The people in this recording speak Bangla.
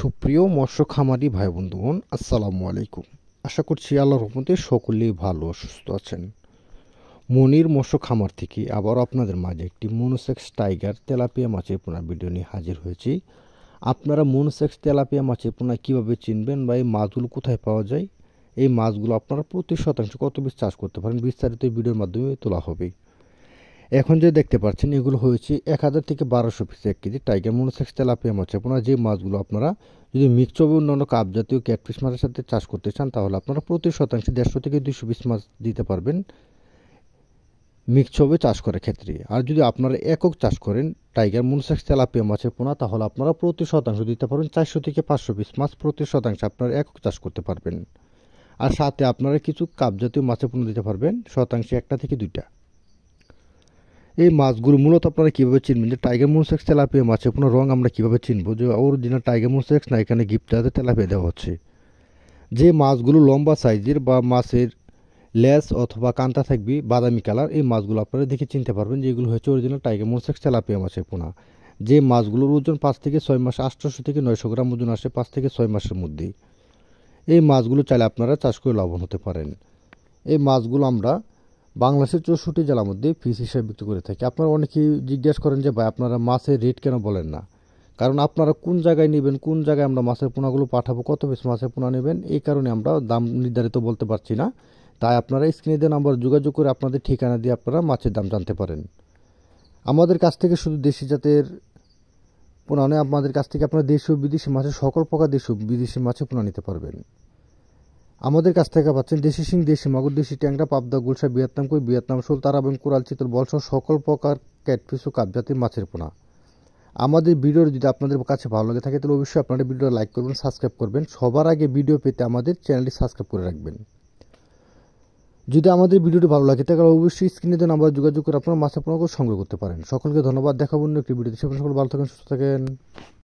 সুপ্রিয় মৎস্য খামারি ভাই বন্ধুগণ, আসসালামু আলাইকুম। আশা করছি আল্লাহর রহমতে সকলেই ভালো ও সুস্থ আছেন। মনির মৎস্য খামার থেকে আবারও আপনাদের মাঝে একটি মনোসেক্স টাইগার তেলাপিয়া মাছের পোনা ভিডিও নিয়ে হাজির হয়েছি। আপনারা মনোসেক্স তেলাপিয়া মাছের পোনা কীভাবে চিনবেন বা এই মাছগুলো কোথায় পাওয়া যায়, এই মাছগুলো আপনারা প্রতি শতাংশ কত পিস চাষ করতে পারেন, বিস্তারিত এই ভিডিওর মাধ্যমে তোলা হবে। এখন যে দেখতে পাচ্ছেন এগুলো হয়েছে 1000 থেকে 1200 piece 1 KG tiger monosex tilapia মাছ। আপনারা যে মাছগুলো আপনারা যদি মিক্স হবে অন্যান্য কাপ জাতীয় ক্যাটফিশ মাছের সাথে চাষ করতে চান, তাহলে আপনারা প্রতি শতাংশে 150 থেকে 200 পিস মাছ দিতে পারবেন মিক্স হবে চাষ করার ক্ষেত্রে। আর যদি আপনারা একক চাষ করেন টাইগার মনোসেক্স তেলাপিয়া মাছের পোনা, তাহলে আপনারা প্রতি শতাংশ দিতে পারবেন 400 থেকে 500 পিস মাছ প্রতি শতাংশে আপনারা একক চাষ করতে পারবেন। আর সাথে আপনারা কিছু কাপ জাতীয় মাছের পোনা দিতে পারবেন শতাংশে 1টা থেকে 2টা। এই মাছগুলো মূলত আপনারা কীভাবে চিনবেন যে টাইগার মনোসেক্স তেলাপিয়া মাছের কোনো রং আমরা কীভাবে চিনব যে অরিজিনাল টাইগার মনোসেক্স না এখানে গিফটাতে তেলাপিয়া দেওয়া হচ্ছে। যে মাছগুলো লম্বা সাইজের বা মাছের লেজ অথবা কান্তা থাকবে বাদামি কালার, এই মাছগুলো আপনারা দেখে চিনতে পারবেন যে এগুলো হচ্ছে অরিজিনাল টাইগার মনোসেক্স তেলাপিয়া মাছের পোনা। যে মাছগুলোর ওজন 5 থেকে 6 মাস 800 থেকে 900 গ্রাম ওজন আসে 5 থেকে 6 মাসের মধ্যে। এই মাছগুলো চাইলে আপনারা চাষ করে লাভবান হতে পারেন। এই মাছগুলো আমরা বাংলাদেশের 64 জেলার মধ্যে পিস হিসেবে বিক্রি করে থাকি। আপনারা অনেকেই জিজ্ঞেস করেন যে ভাই আপনারা মাছের রেট কেন বলেন না, কারণ আপনারা কোন জায়গায় নেবেন, কোন জায়গায় আমরা মাছের পোনাগুলো পাঠাবো, কত পিস মাছের পোনা নেবেন, এই কারণে আমরা দাম নির্ধারিত বলতে পারছি না। তাই আপনারা স্ক্রিনে দেওয়া নাম্বার যোগাযোগ করে আপনাদের ঠিকানা দিয়ে আপনারা মাছের দাম জানতে পারেন। আমাদের কাছ থেকে শুধু দেশি জাতের পোনা নয়, আমাদের কাছ থেকে আপনারা দেশি ও বিদেশি মাছের সকল প্রকার দেশি ও বিদেশি মাছের পোনা নিতে পারবেন। আমাদের কাছ থেকে পাচ্ছেন দেশি শিং, দেশি মাগুর, দেশি ট্যাংরা, পাবদা, গুলশা, ভিয়েতনাম কই, ভিয়েতনাম শোল, তারা এবং কোরাল, চিতল, বলসহ সকল প্রকার ক্যাটফিশ ও কাপ জাতীয় মাছের পোনা। আমাদের ভিডিও যদি আপনাদের কাছে ভালো লাগে থাকে তাহলে অবশ্যই আপনারা ভিডিও লাইক করবেন, সাবস্ক্রাইব করবেন। সবার আগে ভিডিও পেতে আমাদের চ্যানেলটি সাবস্ক্রাইব করে রাখবেন। যদি আমাদের ভিডিওটি ভালো লাগে তাহলে অবশ্যই স্ক্রিনে দেওয়া নাম্বার যোগাযোগ করে আপনারা মাছের পোনাগুলো সংগ্রহ করতে পারেন। সকলকে ধন্যবাদ। দেখাবো অন্য একটি ভিডিওতে। সকল ভালো থাকেন, সুস্থ থাকেন।